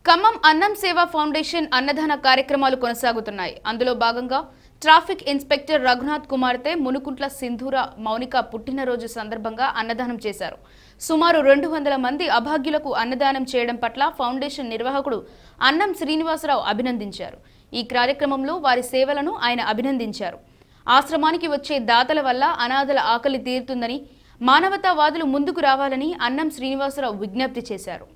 ఖమ్మం అన్నం సేవ ఫౌండేషన్ అన్నదాన కార్యక్రమాలు కొనసాగుతున్నాయి. అందులో భాగంగా ట్రాఫిక్ ఇన్స్పెక్టర్ రఘునాథ్ కుమార్తె మునుకుంట్ల సింధూర మౌనిక పుట్టినరోజు సందర్భంగా అన్నదానం చేశారు. సుమారు 200 మంది అభాగ్యులకు అన్నదానం చేయడం పట్ల ఫౌండేషన్ నిర్వాహకుడు అన్నం శ్రీనివాసరావు అభినందించారు. ఈ కార్యక్రమంలో వారి సేవలను ఆయన అభినందించారు. ఆశ్రమానికి వచ్చే దాతల వల్ల అనాథల ఆకలి తీరుతుందని, మానవతావాదులు ముందుకు రావాలని అన్నం శ్రీనివాసరావు విజ్ఞప్తి చేశారు.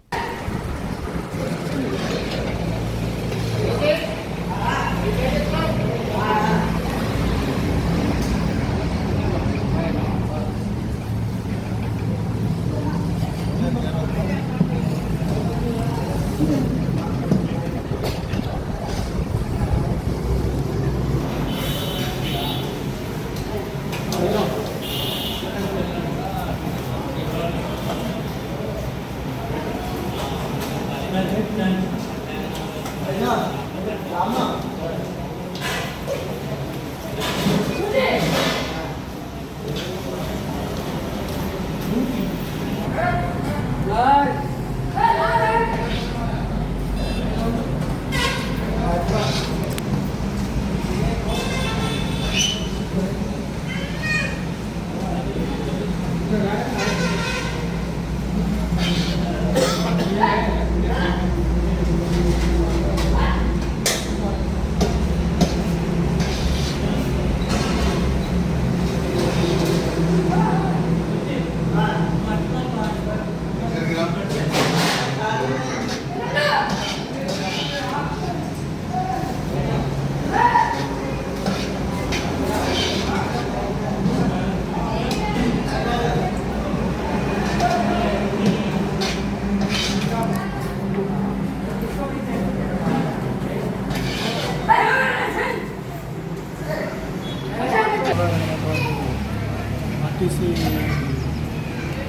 ఆర్టీసీ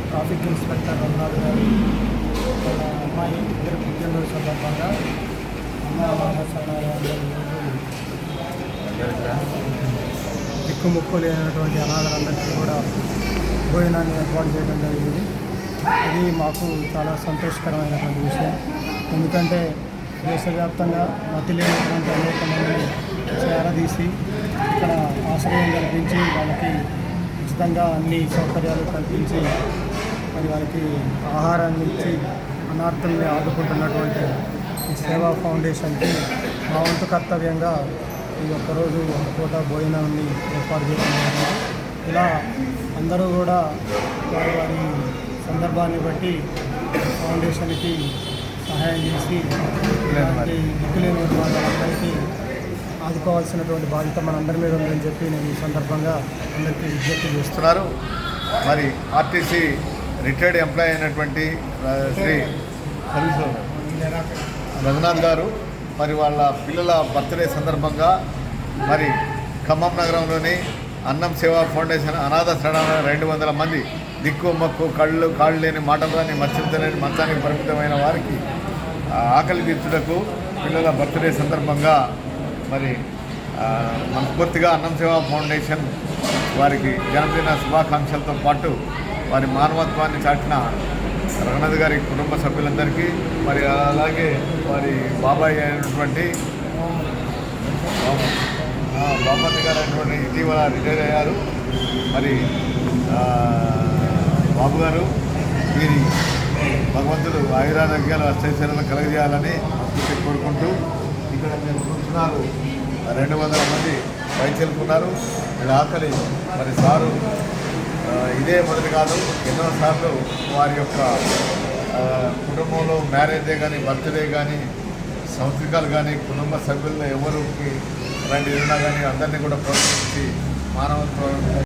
ట్రాఫిక్ ఇన్స్పెక్టర్ రఘునాథ్ గారు అమ్మాయి ఇద్దరు పుట్టినరోజు సందర్భంగా దిక్కుముక్కు లేనటువంటి అనాథలందరికీ కూడా భోజనాన్ని ఏర్పాటు చేయడం జరిగింది. ఇది మాకు చాలా సంతోషకరమైనటువంటి విషయం. ఎందుకంటే దేశవ్యాప్తంగా మతి లేనటువంటి అనేక మందిని చేరదీసి ఇక్కడ ఆశ్రయం కల్పించి వాళ్ళకి ఉచితంగా అన్ని సౌకర్యాలు కల్పించి మరి వాళ్ళకి ఆహారాన్ని ఇచ్చి అనాథల్ని ఆదుకుంటున్నటువంటి ఈ సేవా ఫౌండేషన్కి మా వంతు కర్తవ్యంగా ఈ ఒక్కరోజు ఒక పూట భోజనాన్ని ఏర్పాటు చేయడం జరిగింది. ఇలా అందరూ కూడా వారి వారి సందర్భాన్ని బట్టి ఫౌండేషన్కి సహాయం చేసి దిక్కులేని వాళ్ళందరికీ ఆదుకోవాల్సినటువంటి బాధ్యత మనందరి మీద ఉందని చెప్పి నేను ఈ సందర్భంగా అందరికీ విజ్ఞప్తి చేస్తున్నారు. మరి ఆర్టీసీ రిటైర్డ్ ఎంప్లాయీ అయినటువంటి శ్రీ రఘునాథ్ గారు మరి వాళ్ళ పిల్లల బర్త్డే సందర్భంగా మరి ఖమ్మం నగరంలోని అన్నం సేవా ఫౌండేషన్ అనాథ శరణాలయ 200 మంది దిక్కు మొక్కు కాళ్ళు లేని మాటలు కానీ మర్చించలేని మంచానికి పరిమితమైన వారికి ఆకలి తీర్చుటకు పిల్లల బర్త్డే సందర్భంగా మరి మనస్ఫూర్తిగా అన్నం సేవా ఫౌండేషన్ వారికి జన్మదిన శుభాకాంక్షలతో పాటు వారి మానవత్వాన్ని చాటిన రఘునాథ్ గారి కుటుంబ సభ్యులందరికీ మరి అలాగే వారి బాబాయ్ అయినటువంటి బామ్మతి గారు అయినటువంటి ఇటీవల రిటైర్ అయ్యారు. మరి బాబు గారు వీరి భగవంతుడు ఆయురారోగ్యాలు అష్టైశ్వర్యాలను కలగజేయాలని కోరుకుంటూ ఇక్కడ మేము చూస్తున్నారు 200 మంది వైద్యులుకున్నారు. వీళ్ళ ఆకలి మరి సారు ఇదే మొదటి కాదు, ఎన్నోసార్లు వారి యొక్క కుటుంబంలో మ్యారేజే కానీ బర్త్డే కానీ సంస్కృతికాలు కానీ కుటుంబ సభ్యుల్లో ఎవరికి అలాంటి ఏదైనా కానీ అందరినీ కూడా ప్రోత్సహించి మానవత్వం